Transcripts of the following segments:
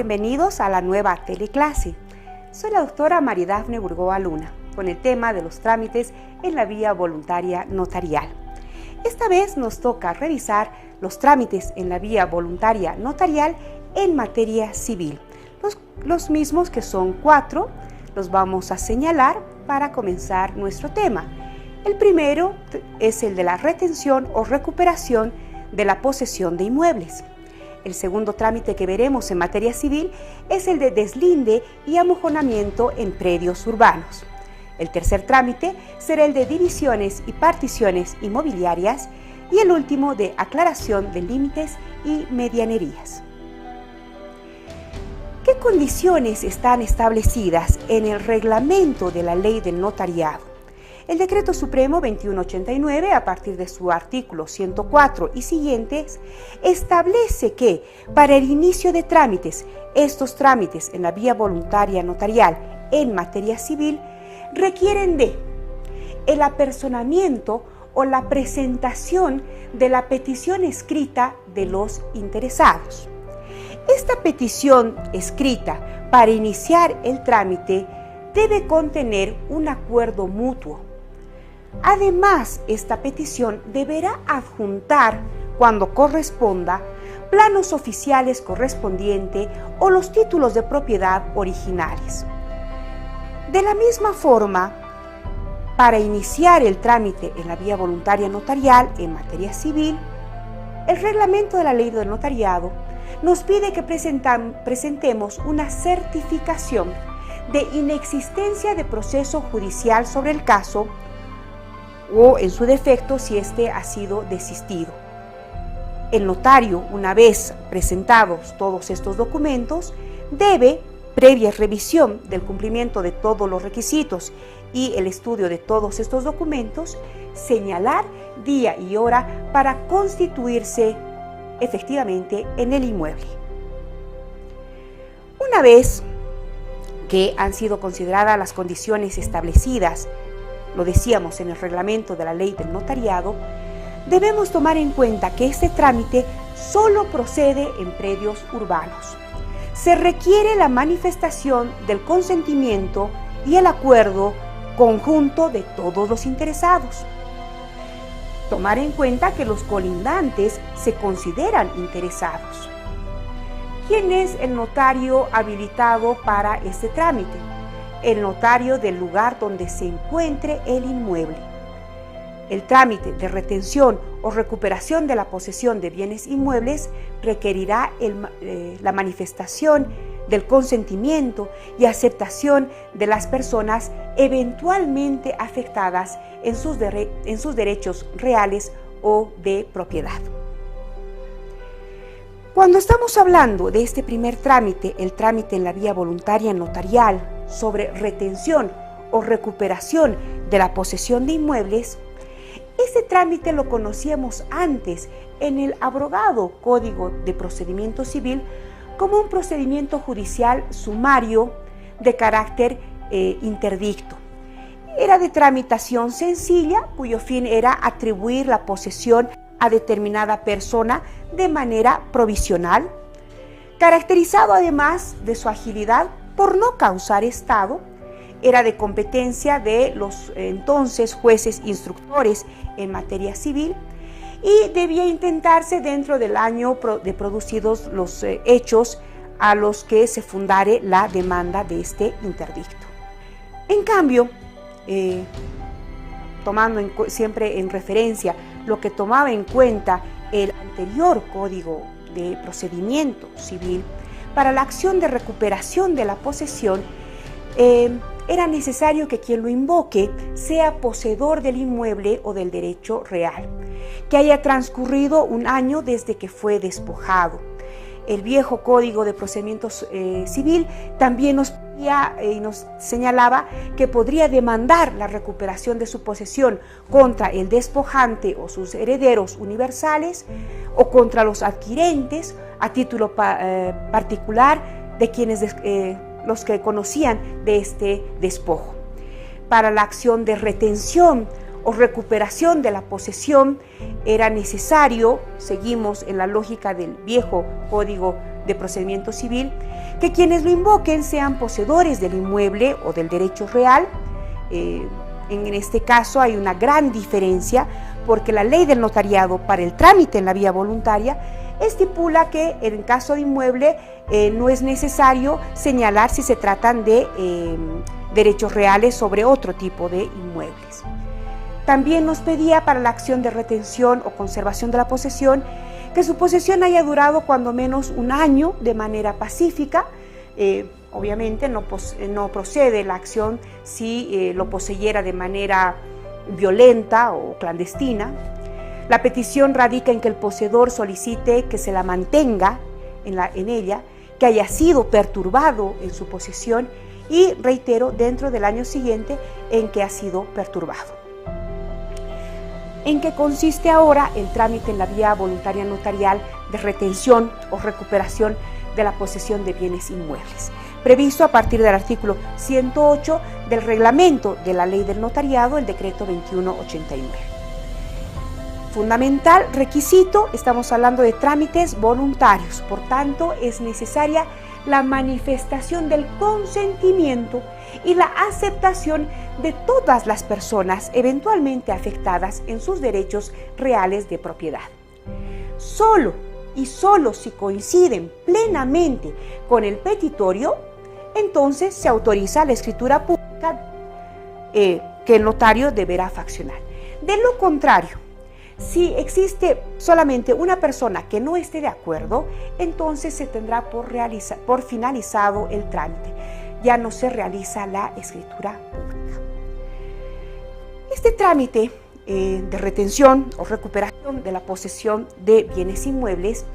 bienvenidos a la nueva teleclase. Soy la doctora María Dafne Burgoa Luna, con el tema de los trámites en la vía voluntaria notarial. Esta vez nos toca revisar los trámites en la vía voluntaria notarial en materia civil. Los mismos, que son 4, los vamos a señalar para comenzar nuestro tema. El primero es el de la retención o recuperación de la posesión de inmuebles. El segundo trámite que veremos en materia civil es el de deslinde y amojonamiento en predios urbanos. El tercer trámite será el de divisiones y particiones inmobiliarias y el último de aclaración de límites y medianerías. ¿Qué condiciones están establecidas en el reglamento de la Ley del Notariado? El Decreto Supremo 2189, a partir de su artículo 104 y siguientes, establece que para el inicio de trámites, estos trámites en la vía voluntaria notarial en materia civil requieren de el apersonamiento o la presentación de la petición escrita de los interesados. Esta petición escrita para iniciar el trámite debe contener un acuerdo mutuo. Además, esta petición deberá adjuntar, cuando corresponda, planos oficiales correspondientes o los títulos de propiedad originales. De la misma forma, para iniciar el trámite en la vía voluntaria notarial en materia civil, el reglamento de la Ley del Notariado nos pide que presentemos una certificación de inexistencia de proceso judicial sobre el caso o, en su defecto, si éste ha sido desistido. El notario, una vez presentados todos estos documentos, debe, previa revisión del cumplimiento de todos los requisitos y el estudio de todos estos documentos, señalar día y hora para constituirse efectivamente en el inmueble. Una vez que han sido consideradas las condiciones establecidas, lo decíamos en el reglamento de la Ley del Notariado, debemos tomar en cuenta que este trámite solo procede en predios urbanos. Se requiere la manifestación del consentimiento y el acuerdo conjunto de todos los interesados. Tomar en cuenta que los colindantes se consideran interesados. ¿Quién es el notario habilitado para este trámite? El notario del lugar donde se encuentre el inmueble. El trámite de retención o recuperación de la posesión de bienes inmuebles requerirá la manifestación del consentimiento y aceptación de las personas eventualmente afectadas en sus derechos reales o de propiedad. Cuando estamos hablando de este primer trámite, el trámite en la vía voluntaria notarial sobre retención o recuperación de la posesión de inmuebles, este trámite lo conocíamos antes en el abrogado Código de Procedimiento Civil como un procedimiento judicial sumario de carácter interdicto. Era de tramitación sencilla, cuyo fin era atribuir la posesión a determinada persona de manera provisional, caracterizado además de su agilidad por no causar estado. Era de competencia de los entonces jueces instructores en materia civil y debía intentarse dentro del año de producidos los hechos a los que se fundare la demanda de este interdicto. En cambio, tomando siempre en referencia lo que tomaba en cuenta el anterior Código de Procedimiento Civil, para la acción de recuperación de la posesión, era necesario que quien lo invoque sea poseedor del inmueble o del derecho real, que haya transcurrido un año desde que fue despojado. El viejo Código de Procedimiento Civil también nos señalaba que podría demandar la recuperación de su posesión contra el despojante o sus herederos universales o contra los adquirentes a título particular de quienes los que conocían de este despojo. Para la acción de retención o recuperación de la posesión era necesario, seguimos en la lógica del viejo Código de Procedimiento Civil, que quienes lo invoquen sean poseedores del inmueble o del derecho real. En este caso hay una gran diferencia porque la ley del notariado para el trámite en la vía voluntaria estipula que en caso de inmueble no es necesario señalar si se tratan de derechos reales sobre otro tipo de inmuebles. También nos pedía para la acción de retención o conservación de la posesión que su posesión haya durado cuando menos un año de manera pacífica. Obviamente no procede la acción si lo poseyera de manera violenta o clandestina. La petición radica en que el poseedor solicite que se la mantenga en ella, que haya sido perturbado en su posesión y, reitero, dentro del año siguiente en que ha sido perturbado. ¿En qué consiste ahora el trámite en la vía voluntaria notarial de retención o recuperación de la posesión de bienes inmuebles? Previsto a partir del artículo 108 del reglamento de la ley del notariado, el decreto 2189. Fundamental requisito, estamos hablando de trámites voluntarios, por tanto es necesaria la manifestación del consentimiento y la aceptación de todas las personas eventualmente afectadas en sus derechos reales de propiedad. Solo si coinciden plenamente con el petitorio, entonces se autoriza la escritura pública que el notario deberá faccionar. De lo contrario, si existe solamente una persona que no esté de acuerdo, entonces se tendrá por finalizado el trámite. Ya no se realiza la escritura pública. Este trámite de retención o recuperación de la posesión de bienes inmuebles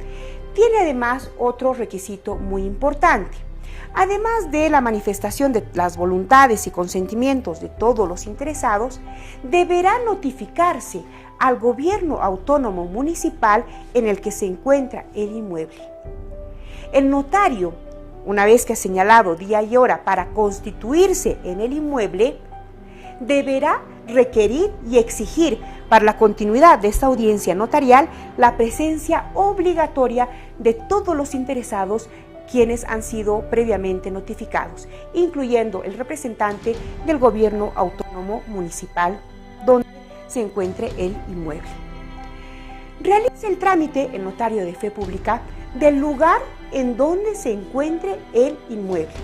tiene además otro requisito muy importante. Además de la manifestación de las voluntades y consentimientos de todos los interesados, deberá notificarse al gobierno autónomo municipal en el que se encuentra el inmueble. El notario, una vez que ha señalado día y hora para constituirse en el inmueble, deberá requerir y exigir para la continuidad de esta audiencia notarial la presencia obligatoria de todos los interesados quienes han sido previamente notificados, incluyendo el representante del gobierno autónomo municipal donde se encuentre el inmueble. Realiza el trámite el notario de fe pública del lugar en donde se encuentre el inmueble.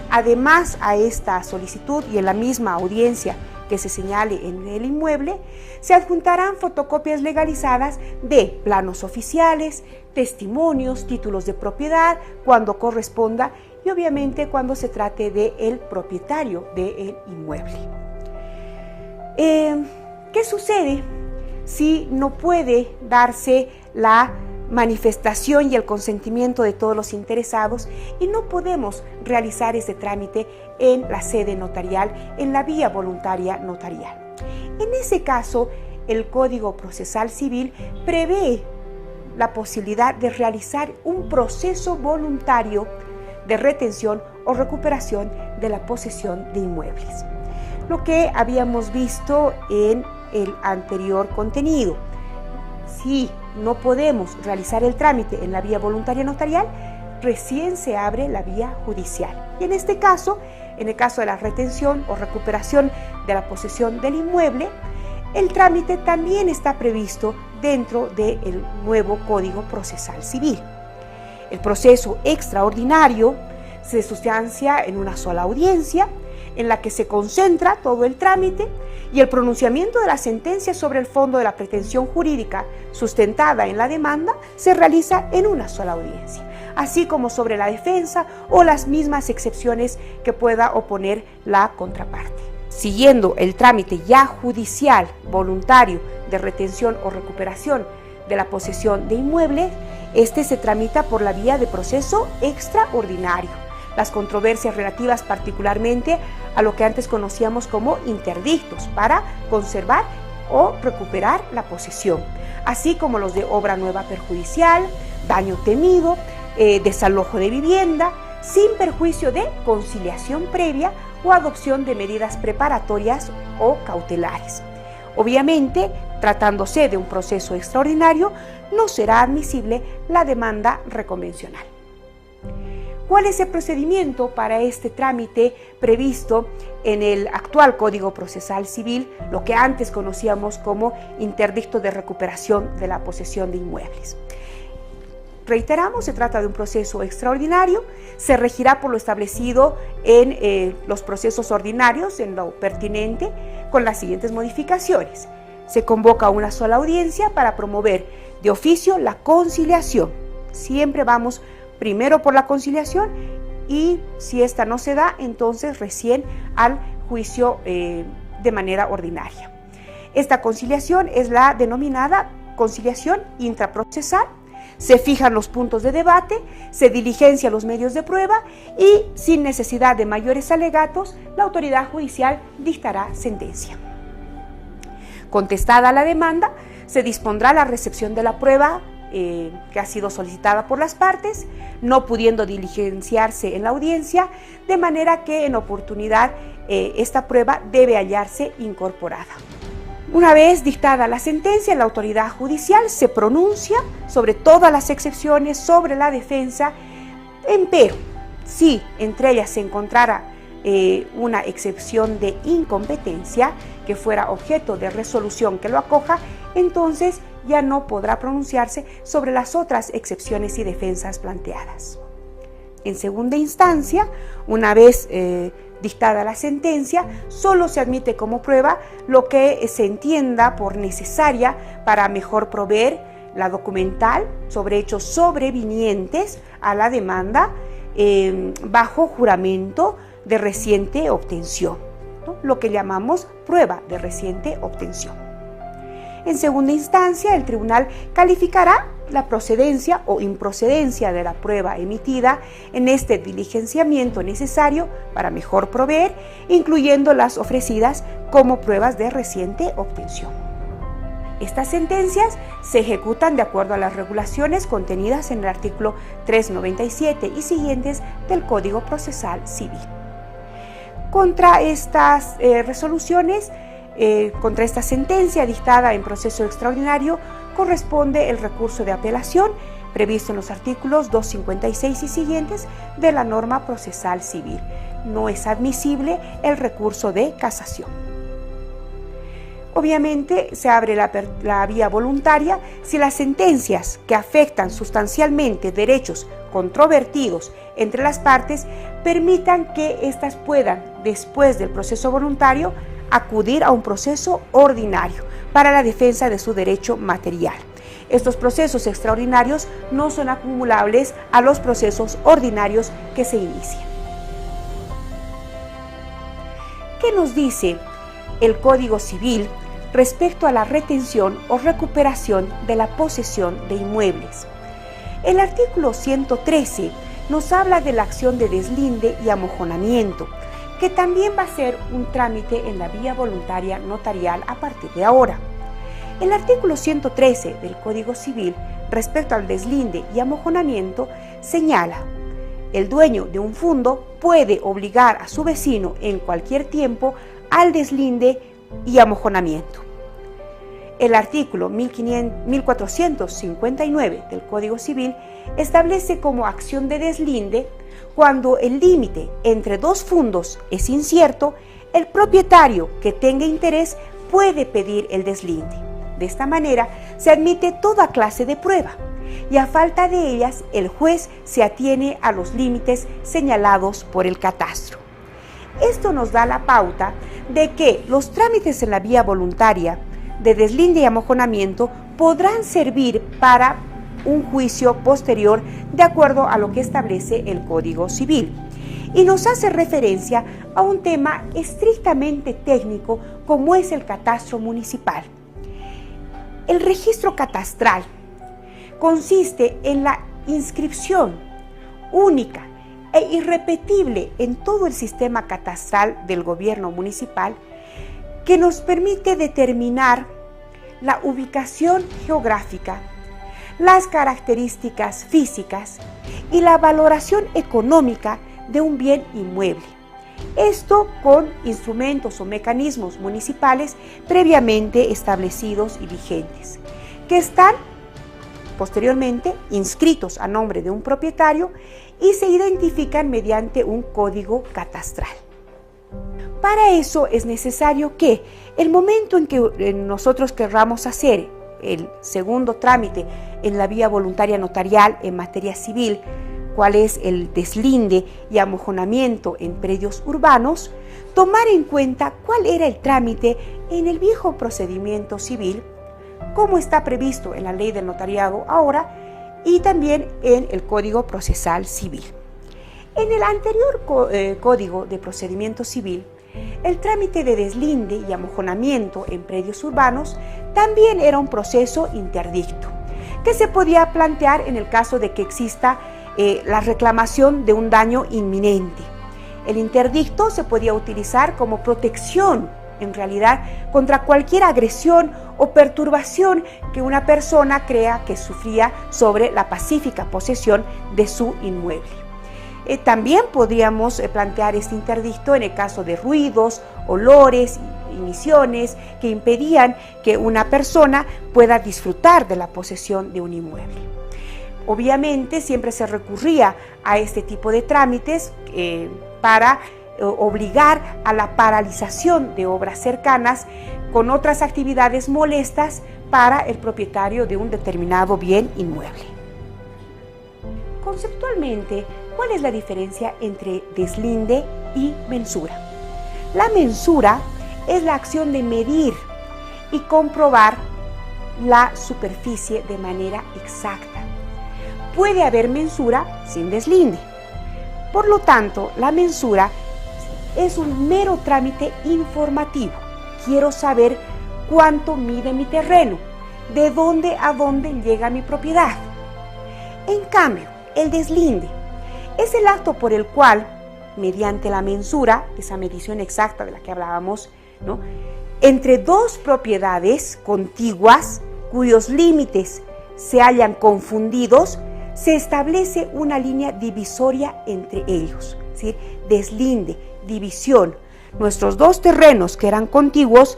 Además, a esta solicitud y en la misma audiencia que se señale en el inmueble, se adjuntarán fotocopias legalizadas de planos oficiales, testimonios, títulos de propiedad, cuando corresponda, y obviamente cuando se trate del propietario del inmueble. ¿Qué sucede si no puede darse la manifestación y el consentimiento de todos los interesados y no podemos realizar ese trámite en la sede notarial, en la vía voluntaria notarial? En ese caso, el Código Procesal Civil prevé la posibilidad de realizar un proceso voluntario de retención o recuperación de la posesión de inmuebles, lo que habíamos visto en el anterior contenido. Si no podemos realizar el trámite en la vía voluntaria notarial, recién se abre la vía judicial. Y en este caso, en el caso de la retención o recuperación de la posesión del inmueble, el trámite también está previsto dentro del nuevo Código Procesal Civil. El proceso extraordinario se sustancia en una sola audiencia, en la que se concentra todo el trámite y el pronunciamiento de la sentencia sobre el fondo de la pretensión jurídica sustentada en la demanda se realiza en una sola audiencia, así como sobre la defensa o las mismas excepciones que pueda oponer la contraparte. Siguiendo el trámite ya judicial voluntario de retención o recuperación de la posesión de inmuebles, este se tramita por la vía de proceso extraordinario. Las controversias relativas particularmente a lo que antes conocíamos como interdictos para conservar o recuperar la posesión, así como los de obra nueva perjudicial, daño temido, desalojo de vivienda, sin perjuicio de conciliación previa o adopción de medidas preparatorias o cautelares. Obviamente, tratándose de un proceso extraordinario, no será admisible la demanda reconvencional. ¿Cuál es el procedimiento para este trámite previsto en el actual Código Procesal Civil, lo que antes conocíamos como interdicto de recuperación de la posesión de inmuebles? Reiteramos, se trata de un proceso extraordinario, se regirá por lo establecido en los procesos ordinarios, en lo pertinente, con las siguientes modificaciones. Se convoca una sola audiencia para promover de oficio la conciliación. Siempre vamos primero por la conciliación y si esta no se da, entonces recién al juicio de manera ordinaria. Esta conciliación es la denominada conciliación intraprocesal. Se fijan los puntos de debate, se diligencian los medios de prueba y, sin necesidad de mayores alegatos, la autoridad judicial dictará sentencia. Contestada la demanda, se dispondrá la recepción de la prueba que ha sido solicitada por las partes, no pudiendo diligenciarse en la audiencia, de manera que en oportunidad esta prueba debe hallarse incorporada. Una vez dictada la sentencia, la autoridad judicial se pronuncia sobre todas las excepciones sobre la defensa, empero, si entre ellas se encontrara una excepción de incompetencia que fuera objeto de resolución que lo acoja, entonces ya no podrá pronunciarse sobre las otras excepciones y defensas planteadas. En segunda instancia, una vez dictada la sentencia, solo se admite como prueba lo que se entienda por necesaria para mejor proveer la documental sobre hechos sobrevinientes a la demanda bajo juramento de reciente obtención, ¿no? Lo que llamamos prueba de reciente obtención. En segunda instancia, el tribunal calificará la procedencia o improcedencia de la prueba emitida en este diligenciamiento necesario para mejor proveer, incluyendo las ofrecidas como pruebas de reciente obtención. Estas sentencias se ejecutan de acuerdo a las regulaciones contenidas en el artículo 397 y siguientes del Código Procesal Civil. Contra estas resoluciones, contra esta sentencia dictada en proceso extraordinario, corresponde el recurso de apelación previsto en los artículos 256 y siguientes de la norma procesal civil. No es admisible el recurso de casación. Obviamente se abre la vía voluntaria si las sentencias que afectan sustancialmente derechos controvertidos entre las partes permitan que éstas puedan, después del proceso voluntario, acudir a un proceso ordinario para la defensa de su derecho material. Estos procesos extraordinarios no son acumulables a los procesos ordinarios que se inician. ¿Qué nos dice el Código Civil respecto a la retención o recuperación de la posesión de inmuebles? El artículo 113 nos habla de la acción de deslinde y amojonamiento, que también va a ser un trámite en la vía voluntaria notarial a partir de ahora. El artículo 113 del Código Civil, respecto al deslinde y amojonamiento, señala: el dueño de un fundo puede obligar a su vecino en cualquier tiempo al deslinde y amojonamiento. El artículo 1459 del Código Civil establece como acción de deslinde cuando el límite entre dos fundos es incierto, el propietario que tenga interés puede pedir el deslinde. De esta manera se admite toda clase de prueba y a falta de ellas el juez se atiene a los límites señalados por el catastro. Esto nos da la pauta de que los trámites en la vía voluntaria de deslinde y amojonamiento podrán servir para un juicio posterior de acuerdo a lo que establece el Código Civil. Y nos hace referencia a un tema estrictamente técnico como es el catastro municipal. El registro catastral consiste en la inscripción única e irrepetible en todo el sistema catastral del gobierno municipal que nos permite determinar la ubicación geográfica, las características físicas y la valoración económica de un bien inmueble. Esto con instrumentos o mecanismos municipales previamente establecidos y vigentes, que están posteriormente inscritos a nombre de un propietario y se identifican mediante un código catastral. Para eso es necesario que el momento en que nosotros querramos hacer el segundo trámite en la vía voluntaria notarial en materia civil, cuál es el deslinde y amojonamiento en predios urbanos, tomar en cuenta cuál era el trámite en el viejo procedimiento civil, cómo está previsto en la ley del notariado ahora y también en el Código Procesal Civil. En el anterior Código de Procedimiento Civil, el trámite de deslinde y amojonamiento en predios urbanos también era un proceso interdicto, que se podía plantear en el caso de que exista la reclamación de un daño inminente. El interdicto se podía utilizar como protección, en realidad, contra cualquier agresión o perturbación que una persona crea que sufría sobre la pacífica posesión de su inmueble. También podríamos plantear este interdicto en el caso de ruidos, olores y emisiones que impedían que una persona pueda disfrutar de la posesión de un inmueble. Obviamente siempre se recurría a este tipo de trámites para obligar a la paralización de obras cercanas con otras actividades molestas para el propietario de un determinado bien inmueble. Conceptualmente, ¿cuál es la diferencia entre deslinde y mensura? La mensura es la acción de medir y comprobar la superficie de manera exacta. Puede haber mensura sin deslinde. Por lo tanto, la mensura es un mero trámite informativo. Quiero saber cuánto mide mi terreno, de dónde a dónde llega mi propiedad. En cambio, el deslinde es el acto por el cual, mediante la mensura, esa medición exacta de la que hablábamos, ¿no?, entre dos propiedades contiguas cuyos límites se hallan confundidos, se establece una línea divisoria entre ellos, ¿sí? Deslinde, división. Nuestros dos terrenos que eran contiguos,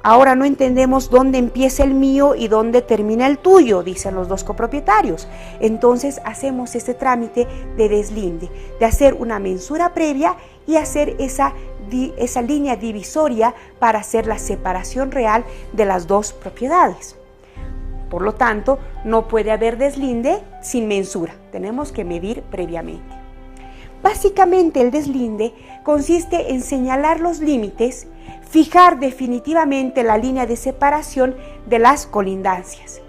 ahora no entendemos dónde empieza el mío y dónde termina el tuyo, dicen los dos copropietarios. Entonces hacemos este trámite de deslinde, de hacer una mensura previa y hacer esa línea divisoria para hacer la separación real de las dos propiedades. Por lo tanto, no puede haber deslinde sin mensura, tenemos que medir previamente. Básicamente el deslinde consiste en señalar los límites, fijar definitivamente la línea de separación de las colindancias.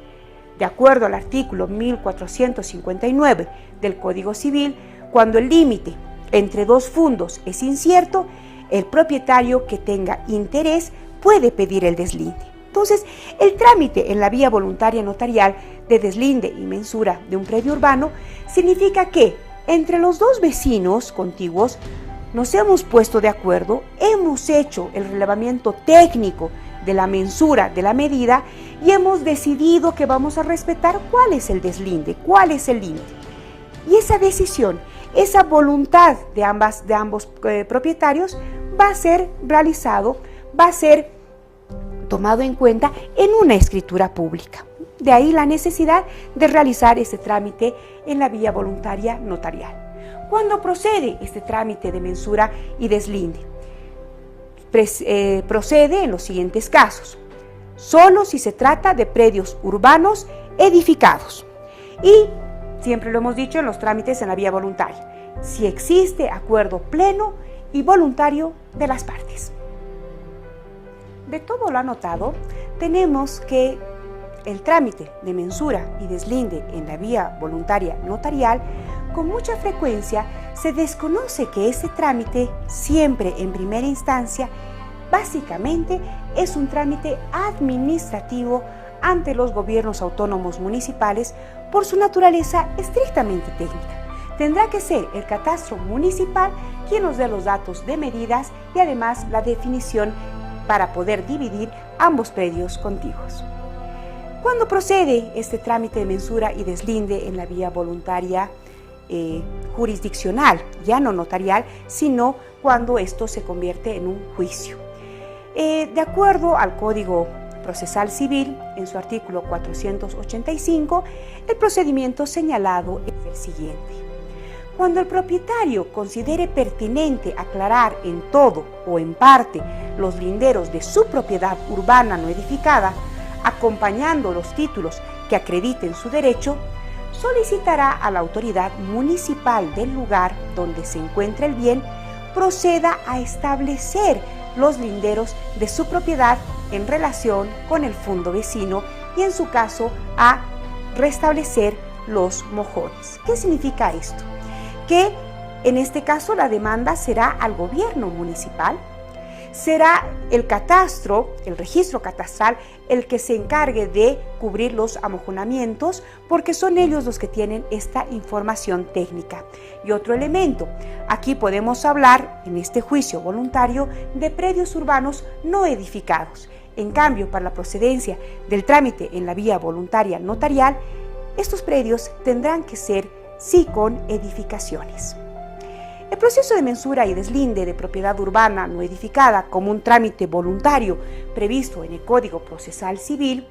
De acuerdo al artículo 1459 del Código Civil, cuando el límite entre dos fundos es incierto, el propietario que tenga interés puede pedir el deslinde. Entonces, el trámite en la vía voluntaria notarial de deslinde y mensura de un predio urbano significa que entre los dos vecinos contiguos nos hemos puesto de acuerdo, hemos hecho el relevamiento técnico de la mensura, de la medida, y hemos decidido que vamos a respetar cuál es el deslinde, cuál es el límite. Y esa decisión, esa voluntad de ambos propietarios va a ser realizado, va a ser tomado en cuenta en una escritura pública. De ahí la necesidad de realizar este trámite en la vía voluntaria notarial. ¿Cuándo procede este trámite de mensura y deslinde? Procede en los siguientes casos: solo si se trata de predios urbanos edificados. Y, siempre lo hemos dicho en los trámites en la vía voluntaria, si existe acuerdo pleno y voluntario de las partes. De todo lo anotado, tenemos que el trámite de mensura y deslinde en la vía voluntaria notarial, con mucha frecuencia se desconoce que ese trámite, siempre en primera instancia, básicamente es un trámite administrativo ante los gobiernos autónomos municipales por su naturaleza estrictamente técnica. Tendrá que ser el catastro municipal quien nos dé los datos de medidas y además la definición para poder dividir ambos predios contiguos. ¿Cuándo procede este trámite de mensura y deslinde en la vía voluntaria jurisdiccional, ya no notarial, sino cuando esto se convierte en un juicio? De acuerdo al Código Procesal Civil, en su artículo 485, el procedimiento señalado es el siguiente. Cuando el propietario considere pertinente aclarar en todo o en parte los linderos de su propiedad urbana no edificada, acompañando los títulos que acrediten su derecho, solicitará a la autoridad municipal del lugar donde se encuentra el bien proceda a establecer los linderos de su propiedad en relación con el fondo vecino y, en su caso, a restablecer los mojones. ¿Qué significa esto? Que en este caso la demanda será al gobierno municipal, será el catastro, el registro catastral, el que se encargue de cubrir los amojonamientos, porque son ellos los que tienen esta información técnica. Y otro elemento, aquí podemos hablar en este juicio voluntario de predios urbanos no edificados. En cambio, para la procedencia del trámite en la vía voluntaria notarial, estos predios tendrán que ser sí con edificaciones. El proceso de mensura y deslinde de propiedad urbana no edificada como un trámite voluntario previsto en el Código Procesal Civil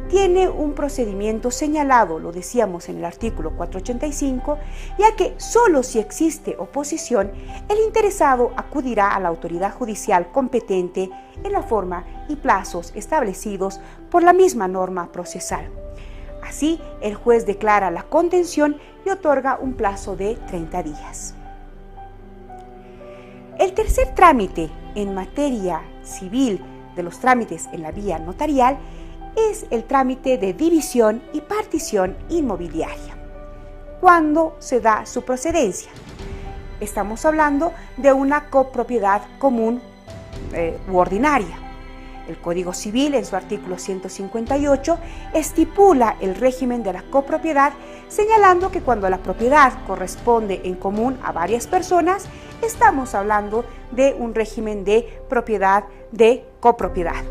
tiene un procedimiento señalado, lo decíamos en el artículo 485, ya que solo si existe oposición, el interesado acudirá a la autoridad judicial competente en la forma y plazos establecidos por la misma norma procesal. Así, el juez declara la contención y otorga un plazo de 30 días. El tercer trámite en materia civil de los trámites en la vía notarial es el trámite de división y partición inmobiliaria. ¿Cuándo se da su procedencia? Estamos hablando de una copropiedad común u ordinaria. El Código Civil, en su artículo 158, estipula el régimen de la copropiedad, señalando que cuando la propiedad corresponde en común a varias personas, estamos hablando de un régimen de propiedad de copropiedad.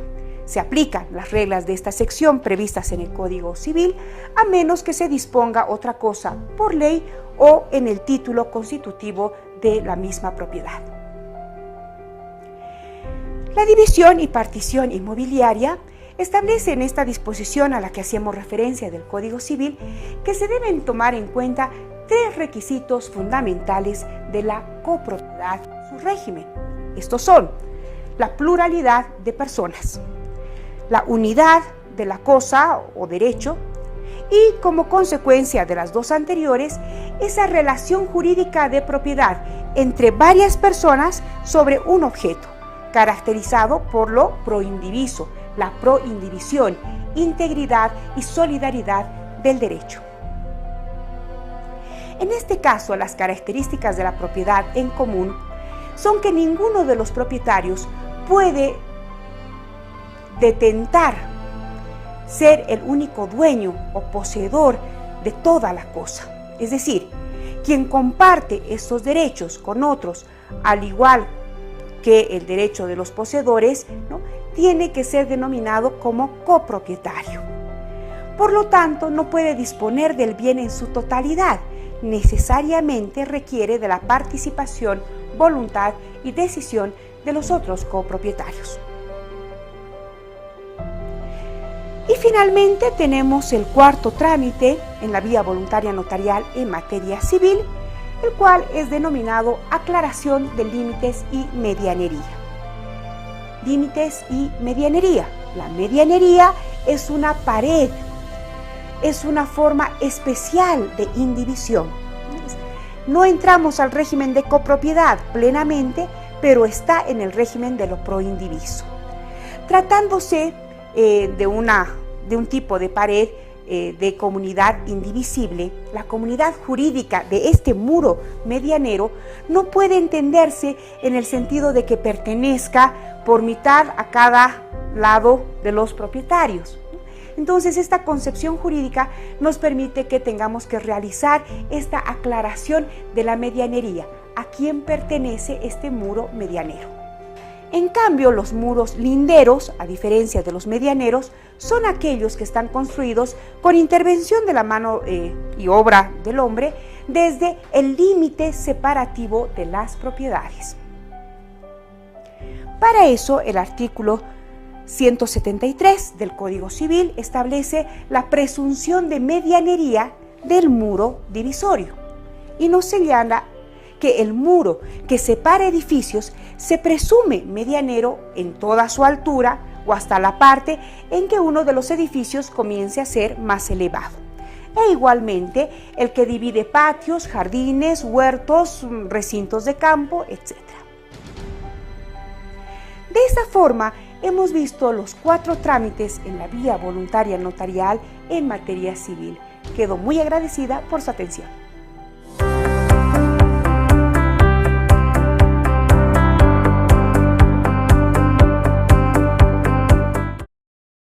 Se aplican las reglas de esta sección previstas en el Código Civil, a menos que se disponga otra cosa por ley o en el título constitutivo de la misma propiedad. La división y partición inmobiliaria establece en esta disposición a la que hacíamos referencia del Código Civil que se deben tomar en cuenta tres requisitos fundamentales de la copropiedad, su régimen. Estos son la pluralidad de personas, la unidad de la cosa o derecho y, como consecuencia de las dos anteriores, esa relación jurídica de propiedad entre varias personas sobre un objeto, caracterizado por lo proindiviso, la proindivisión, integridad y solidaridad del derecho. En este caso, las características de la propiedad en común son que ninguno de los propietarios puede detentar ser el único dueño o poseedor de toda la cosa. Es decir, quien comparte estos derechos con otros, al igual que el derecho de los poseedores, ¿no?, tiene que ser denominado como copropietario. Por lo tanto, no puede disponer del bien en su totalidad, necesariamente requiere de la participación, voluntad y decisión de los otros copropietarios. Y finalmente tenemos el cuarto trámite en la vía voluntaria notarial en materia civil, el cual es denominado aclaración de límites y medianería. Límites y medianería. La medianería es una pared, es una forma especial de indivisión. No entramos al régimen de copropiedad plenamente, pero está en el régimen de lo proindiviso. Tratándose de un tipo de pared de comunidad indivisible, la comunidad jurídica de este muro medianero no puede entenderse en el sentido de que pertenezca por mitad a cada lado de los propietarios. Entonces, esta concepción jurídica nos permite que tengamos que realizar esta aclaración de la medianería, a quién pertenece este muro medianero. En cambio, los muros linderos, a diferencia de los medianeros, son aquellos que están construidos con intervención de la mano y obra del hombre desde el límite separativo de las propiedades. Para eso, el artículo 173 del Código Civil establece la presunción de medianería del muro divisorio y nos señala que el muro que separa edificios se presume medianero en toda su altura o hasta la parte en que uno de los edificios comience a ser más elevado. E igualmente el que divide patios, jardines, huertos, recintos de campo, etc. De esta forma, hemos visto los 4 trámites en la vía voluntaria notarial en materia civil. Quedo muy agradecida por su atención.